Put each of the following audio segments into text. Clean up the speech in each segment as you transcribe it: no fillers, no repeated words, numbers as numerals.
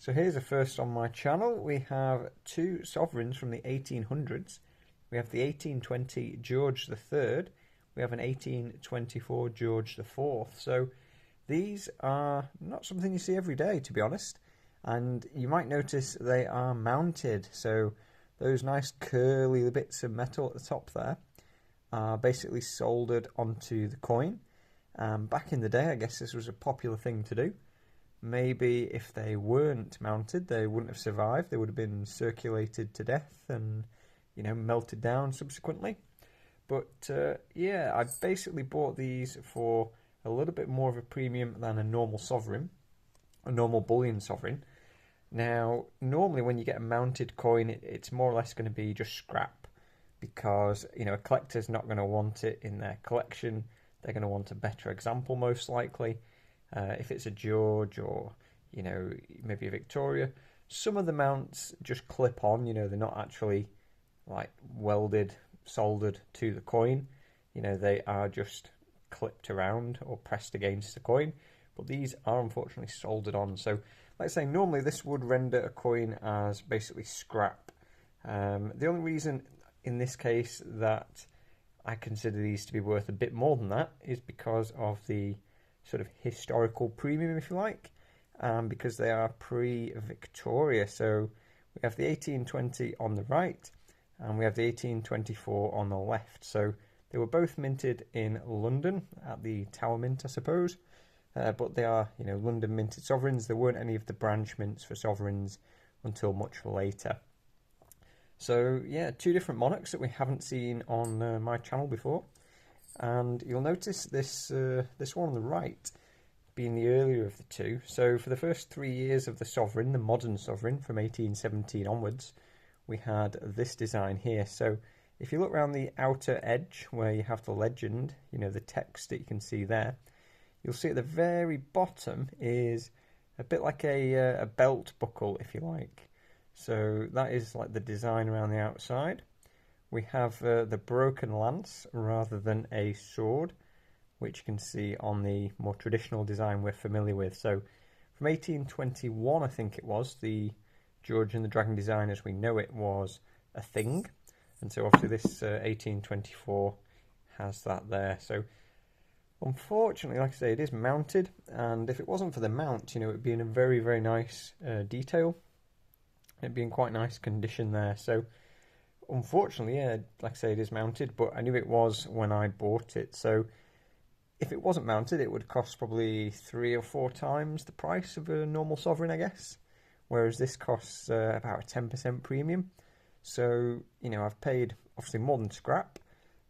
So here's a first on my channel. We have two sovereigns from the 1800s. We have the 1820 George III. We have an 1824 George IV. So these are not something you see every day, to be honest. And you might notice they are mounted. So those nice curly bits of metal at the top there are basically soldered onto the coin. Back in the day, I guess this was a popular thing to do. Maybe if they weren't mounted, they wouldn't have survived. They would have been circulated to death and, melted down subsequently. But yeah, I basically bought these for a little bit more of a premium than a normal sovereign, a normal bullion sovereign. Now, normally when you get a mounted coin, it's more or less going to be just scrap because, a collector's not going to want it in their collection. They're going to want a better example, most likely. If it's a George or, maybe a Victoria, some of the mounts just clip on, they're not actually like welded, soldered to the coin. They are just clipped around or pressed against the coin. But these are unfortunately soldered on. So, let's say normally this would render a coin as basically scrap. The only reason in this case that I consider these to be worth a bit more than that is because of the sort of historical premium, if you like, because they are pre-Victoria. So we have the 1820 on the right, and we have the 1824 on the left. So they were both minted in London at the Tower Mint, I suppose, but they are, London minted sovereigns. There weren't any of the branch mints for sovereigns until much later. So yeah, two different monarchs that we haven't seen on my channel before. And you'll notice this one on the right being the earlier of the two. So for the first 3 years of the sovereign, the modern sovereign from 1817 onwards, we had this design here. So if you look around the outer edge where you have the legend, the text that you can see there, you'll see at the very bottom is a bit like a belt buckle, if you like. So that is like the design around the outside. We have the broken lance rather than a sword, which you can see on the more traditional design we're familiar with. So from 1821, I think it was, the George and the Dragon design as we know it was a thing. And so obviously this 1824 has that there. So unfortunately, like I say, it is mounted. And if it wasn't for the mount, it would be in a very, very nice detail. It'd be in quite nice condition there. So unfortunately, yeah, like I say, it is mounted, but I knew it was when I bought it. So if it wasn't mounted, it would cost probably 3 or 4 times the price of a normal sovereign, I guess. Whereas this costs about a 10% premium. So, I've paid obviously more than scrap.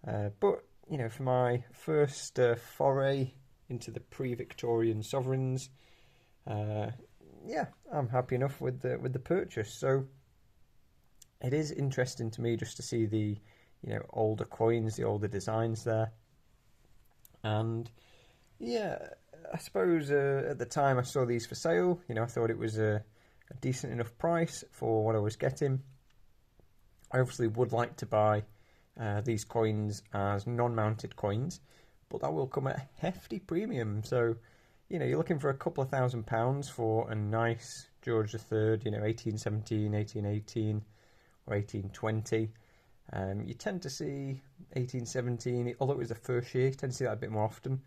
But, for my first foray into the pre-Victorian sovereigns, yeah, I'm happy enough with the purchase. So it is interesting to me just to see the, older coins, the older designs there. And yeah, I suppose at the time I saw these for sale, I thought it was a decent enough price for what I was getting. I obviously would like to buy these coins as non-mounted coins, but that will come at a hefty premium. So, you're looking for a couple of £1,000 for a nice George III, 1817, 1818, or 1820. You tend to see 1817, although it was the first year, you tend to see that a bit more often,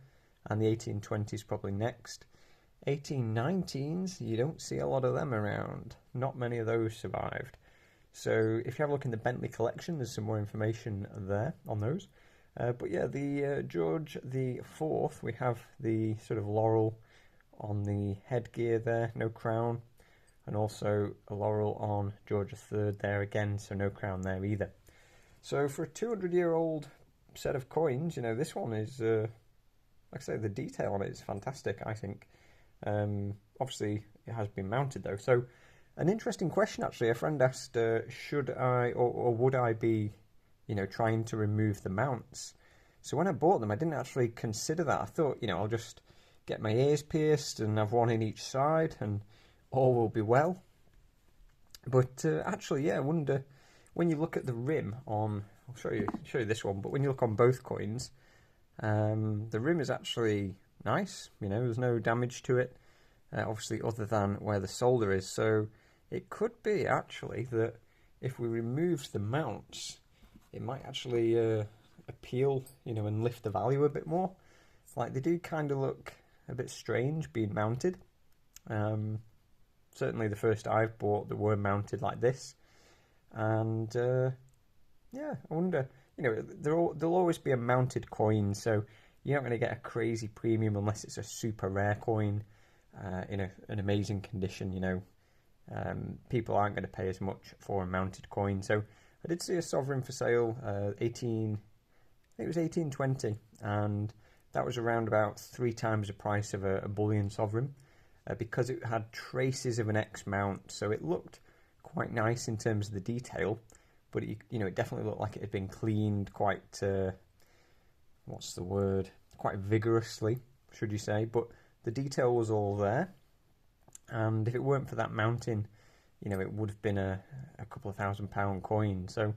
and the 1820s probably next. 1819s, you don't see a lot of them around. Not many of those survived. So if you have a look in the Bentley collection, there's some more information there on those. But yeah, the George IV, we have the sort of laurel on the headgear there, no crown. And also a laurel on George III there again, so no crown there either. So for a 200-year-old set of coins, this one is, like I say, the detail on it is fantastic, I think. Obviously, it has been mounted though. So an interesting question, actually. A friend asked, should I or would I be, trying to remove the mounts? So when I bought them, I didn't actually consider that. I thought, I'll just get my ears pierced and have one in each side and all will be well. But actually, yeah, I wonder, when you look at the rim on, I'll show you this one, but when you look on both coins, the rim is actually nice, there's no damage to it. obviously other than where the solder is. So it could be actually that if we removed the mounts, it might actually appeal, and lift the value a bit more. Like, they do kind of look a bit strange being mounted. Certainly the first I've bought that were mounted like this. And yeah, I wonder, there'll always be a mounted coin, so you're not going to get a crazy premium unless it's a super rare coin in an amazing condition. People aren't going to pay as much for a mounted coin. So I did see a sovereign for sale, I think it was 1820, and that was around about 3 times the price of a bullion sovereign, because it had traces of an X mount, so it looked quite nice in terms of the detail, but it definitely looked like it had been cleaned quite, what's the word, quite vigorously, should you say, but the detail was all there, and if it weren't for that mounting, it would have been a couple of £1,000 coin. So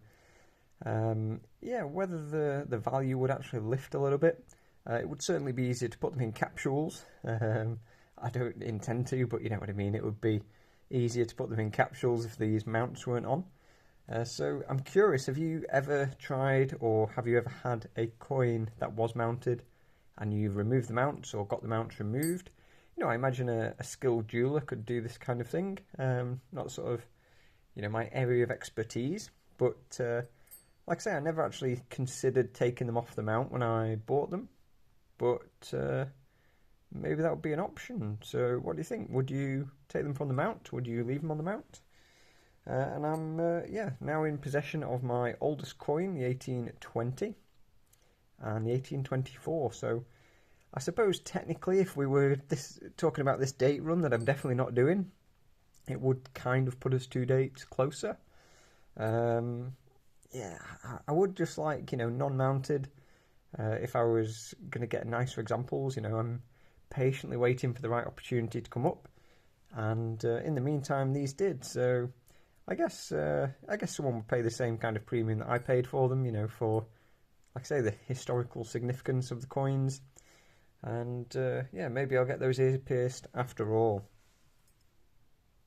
yeah, whether the value would actually lift a little bit, it would certainly be easier to put them in capsules. I don't intend to, but you know what I mean, it would be easier to put them in capsules if these mounts weren't on. So I'm curious, have you ever tried, or have you ever had a coin that was mounted and you've removed the mounts or got the mounts removed? I imagine a skilled jeweler could do this kind of thing. Not sort of, my area of expertise, but like I say, I never actually considered taking them off the mount when I bought them, but maybe that would be an option. So what do you think? Would you take them from the mount? Would you leave them on the mount? And I'm now in possession of my oldest coin, the 1820 and the 1824. So I suppose technically, if we were talking about this date run that I'm definitely not doing, it would kind of put us 2 dates closer. Yeah, I would just like, non-mounted. If I was going to get nicer examples, I'm patiently waiting for the right opportunity to come up. And in the meantime, these did. So I guess someone would pay the same kind of premium that I paid for them, for, like I say, the historical significance of the coins. And yeah, maybe I'll get those ears pierced after all.